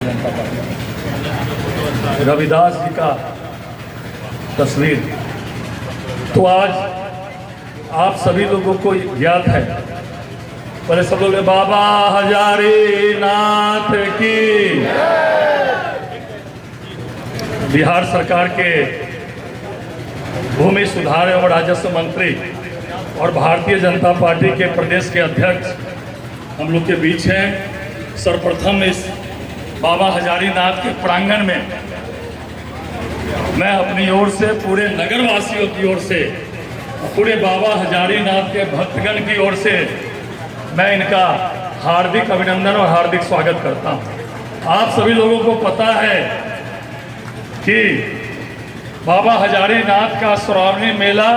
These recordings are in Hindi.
जनता पार्टी। रविदास जी का तस्वीर तो आज आप सभी लोगों को याद है। पहले सब लोग बाबा हजारी नाथ की। बिहार सरकार के भूमि सुधार एवं राजस्व मंत्री और भारतीय जनता पार्टी के प्रदेश के अध्यक्ष हम लोग के बीच हैं। सर्वप्रथम इस बाबा हजारी नाथ के प्रांगण में मैं अपनी ओर से, पूरे नगर वासियों की ओर से, पूरे बाबा हजारी नाथ के भक्तगण की ओर से मैं इनका हार्दिक अभिनंदन और हार्दिक स्वागत करता हूं। आप सभी लोगों को पता है कि बाबा हजारी नाथ का श्रावणी मेला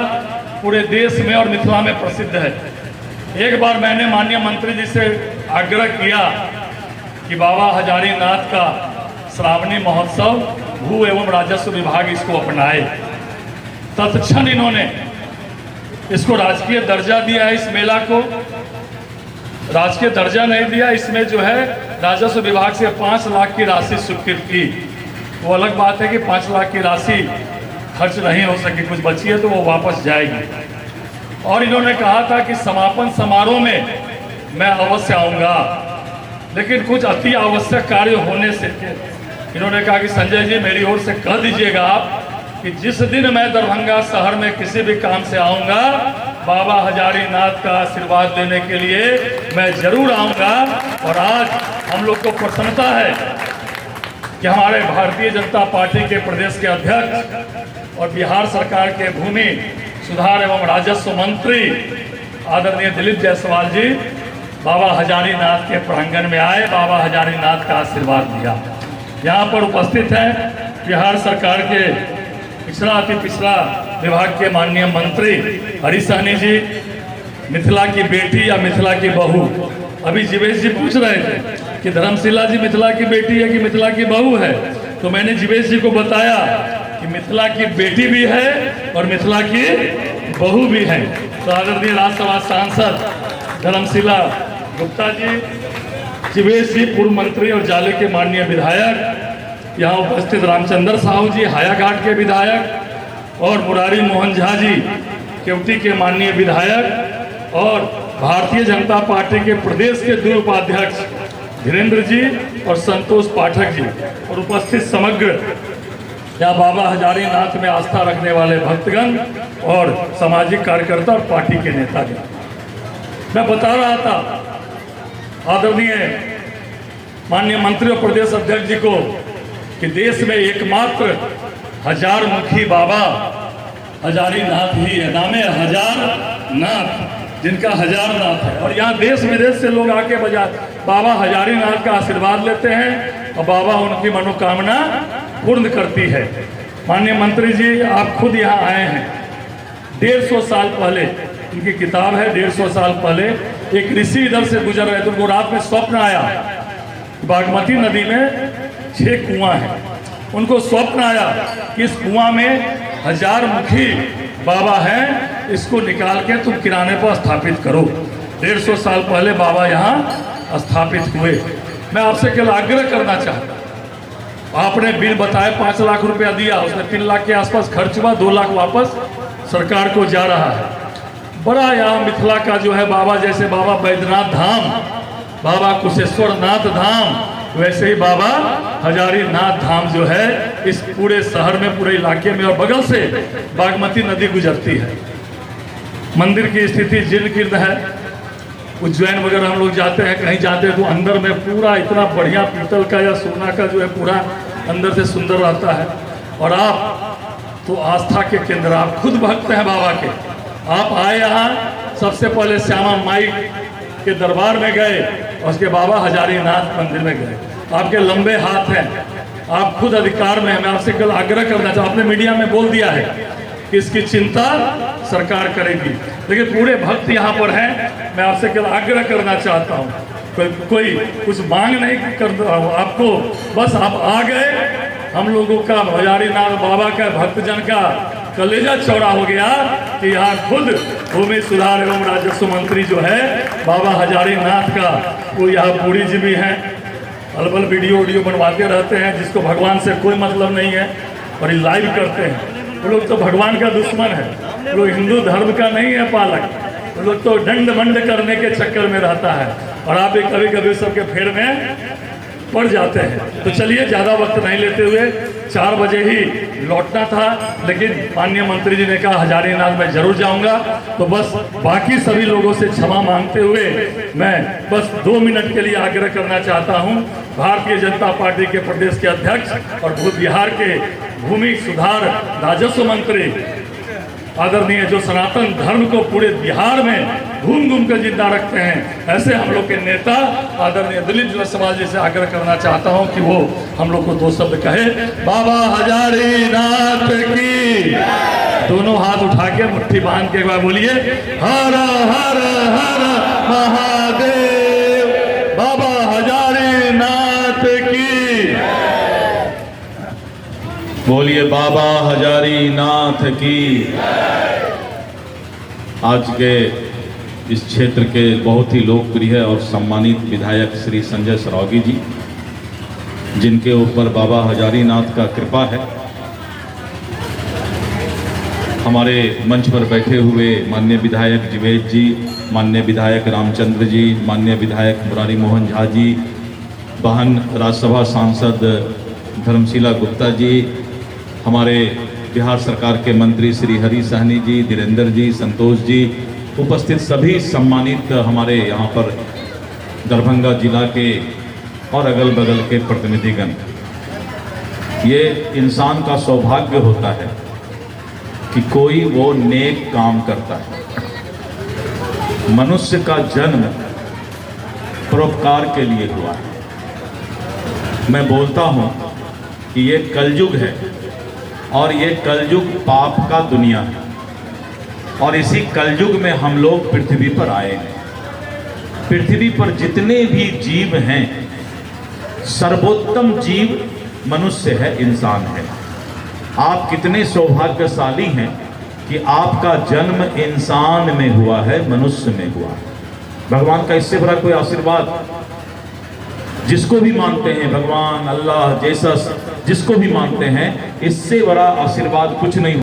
पूरे देश में और मिथिला में प्रसिद्ध है। एक बार मैंने माननीय मंत्री जी से आग्रह किया कि बाबा हजारी नाथ का श्रावणी महोत्सव भू एवं राजस्व विभाग इसको अपनाए। तत्क्षण इन्होंने इसको राजकीय दर्जा दिया है। इस मेला को राजकीय दर्जा नहीं दिया, इसमें जो है राजस्व विभाग से 5 लाख की राशि स्वीकृत की। वो अलग बात है कि 5 लाख की राशि खर्च नहीं हो सकी, कुछ बची है तो वो वापस जाएगी। और इन्होंने कहा था कि समापन समारोह में मैं अवश्य आऊँगा, लेकिन कुछ अति आवश्यक कार्य होने से इन्होंने कहा कि संजय जी मेरी ओर से कह दीजिएगा आप कि जिस दिन मैं दरभंगा शहर में किसी भी काम से आऊँगा, बाबा हजारी नाथ का आशीर्वाद लेने के लिए मैं जरूर आऊँगा। और आज हम लोग को प्रसन्नता है कि हमारे भारतीय जनता पार्टी के प्रदेश के अध्यक्ष और बिहार सरकार के भूमि सुधार एवं राजस्व मंत्री आदरणीय दिलीप जायसवाल जी बाबा हजारी नाथ के प्रांगण में आए, बाबा हजारी नाथ का आशीर्वाद दिया। यहाँ पर उपस्थित हैं बिहार सरकार के पिछड़ा अति पिछड़ा विभाग के माननीय मंत्री हरी सहनी जी, मिथिला की बेटी या मिथिला की बहू। अभी जीवेश जी पूछ रहे थे कि धर्मशिला जी मिथिला की बेटी है कि मिथिला की बहू है, तो मैंने जीवेश जी को बताया कि मिथिला की बेटी भी है और मिथिला की बहू भी है। तो आदरणीय राज्यसभा सांसद धर्मशिला गुप्ता जी, जीवेश जी पूर्व मंत्री और जाले के माननीय विधायक, यहाँ उपस्थित रामचंद्र साहू जी हायाघाट के विधायक, और मुरारी मोहन झा जी केवटी के माननीय विधायक, और भारतीय जनता पार्टी के प्रदेश के 2 उपाध्यक्ष धीरेन्द्र जी और संतोष पाठक जी, और उपस्थित समग्र यहाँ बाबा हजारी नाथ में आस्था रखने वाले भक्तगण और सामाजिक कार्यकर्ता और पार्टी के नेतागण। मैं बता रहा था आदरणीय माननीय मंत्री और प्रदेश अध्यक्ष जी को कि देश में एकमात्र 1000 मुखी बाबा हजारी नाथ ही है। नाम है हजार नाथ, जिनका 1000 नाथ है। और यहाँ देश विदेश से लोग आके बाबा हजारी नाथ का आशीर्वाद लेते हैं और बाबा उनकी मनोकामना पूर्ण करती है। माननीय मंत्री जी आप खुद यहाँ आए हैं। 150 साल पहले, इनकी किताब है, 150 साल पहले एक ऋषि इधर से गुजर रहे थे, उनको रात में स्वप्न आया। बागमती नदी में 6 कुआं हैं। उनको स्वप्न आया कि इस कुआं में 1000 मुखी बाबा हैं, इसको निकाल के तुम किराने पर स्थापित करो। 150 साल पहले बाबा यहाँ स्थापित हुए। मैं आपसे केवल आग्रह करना चाहता, आपने बिल बताया 5 लाख रुपया दिया, उसमें 3 लाख के आसपास खर्च हुआ, 2 लाख वापस सरकार को जा रहा है। बड़ा यहाँ मिथिला का जो है बाबा, जैसे बाबा बैद्यनाथ धाम, बाबा कुशेश्वर नाथ धाम, वैसे ही बाबा हजारी नाथ धाम जो है इस पूरे शहर में, पूरे इलाके में, और बगल से बागमती नदी गुजरती है। मंदिर की स्थिति जीर्ण कीर्ण है। उज्जैन वगैरह हम लोग जाते हैं, कहीं जाते हैं तो अंदर में पूरा इतना बढ़िया पीतल का या सोना का जो है पूरा अंदर से सुंदर रहता है। और आप तो आस्था के केंद्र, आप खुद भक्त हैं बाबा के। आप आए यहाँ, सबसे पहले श्यामा माई के दरबार में गए और उसके बाबा हजारी नाथ मंदिर में गए। आपके लंबे हाथ हैं, आप खुद अधिकार में हैं। मैं आपसे कल आग्रह करना चाहता, आपने मीडिया में बोल दिया है कि इसकी चिंता सरकार करेगी, लेकिन पूरे भक्त यहाँ पर हैं। मैं आपसे केवल आग्रह करना चाहता हूँ, कोई कुछ मांग नहीं कर आपको, बस आप आ गए, हम लोगों का हजारी नाथ बाबा का भक्तजन का कलेजा चौड़ा हो गया कि यहाँ खुद भूमि सुधार एवं राजस्व मंत्री जो है बाबा हजारी नाथ का, वो यहाँ पूरी जी भी हैं, अलबल वीडियो बनवाते रहते हैं, जिसको भगवान से कोई मतलब नहीं है, और ये लाइव करते हैं। वो लोग तो भगवान का दुश्मन है, वो लोग हिंदू धर्म का नहीं है पालक, वो लोग तो दंड मंड करने के चक्कर में रहता है, और आप भी कभी कभी सबके फेर में पड़ जाते हैं। तो चलिए ज़्यादा वक्त नहीं लेते हुए, 4 बजे ही लौटना था, लेकिन माननीय मंत्री जी ने कहा हजारीनाथ में जरूर जाऊंगा, तो बस बाकी सभी लोगों से क्षमा मांगते हुए मैं बस 2 मिनट के लिए आग्रह करना चाहता हूं। भारतीय जनता पार्टी के प्रदेश के अध्यक्ष और बिहार के भूमि सुधार राजस्व मंत्री आदरणीय, जो सनातन धर्म को पूरे बिहार में घूम घूम कर जिंदा रखते हैं, ऐसे हम लोग के नेता आदरणीय दलित जन समाज जी से आग्रह करना चाहता हूं कि वो हम लोग को 2 शब्द कहे। बाबा हजारीनाथ की, दोनों हाथ उठा के मुट्ठी बांध के एक बार बोलिए, हर हर हर महादेव, बाबा हजारीनाथ की। बोलिए बाबा हजारीनाथ की। आज के इस क्षेत्र के बहुत ही लोकप्रिय और सम्मानित विधायक श्री संजय सरावगी जी, जिनके ऊपर बाबा हजारीनाथ का कृपा है, हमारे मंच पर बैठे हुए माननीय विधायक जीवेश जी, माननीय विधायक रामचंद्र जी, माननीय विधायक मुरारी मोहन झा जी, बहन राज्यसभा सांसद धर्मशीला गुप्ता जी, हमारे बिहार सरकार के मंत्री श्री हरी सहनी जी, धीरेन्द्र जी, संतोष जी, उपस्थित सभी सम्मानित हमारे यहाँ पर दरभंगा जिला के और अगल बगल के प्रतिनिधिगण। ये इंसान का सौभाग्य होता है कि कोई वो नेक काम करता है। मनुष्य का जन्म परोपकार के लिए हुआ है। मैं बोलता हूँ कि ये कलयुग है, और ये कलयुग पाप का दुनिया है, और इसी कलयुग में हम लोग पृथ्वी पर आए हैं। पृथ्वी पर जितने भी जीव हैं, सर्वोत्तम जीव मनुष्य है, इंसान है। आप कितने सौभाग्यशाली हैं कि आपका जन्म इंसान में हुआ है, मनुष्य में हुआ है। भगवान का इससे बड़ा कोई आशीर्वाद, जिसको भी मानते हैं, भगवान, अल्लाह, जेसस, जिसको भी मानते हैं, इससे बड़ा आशीर्वाद कुछ नहीं।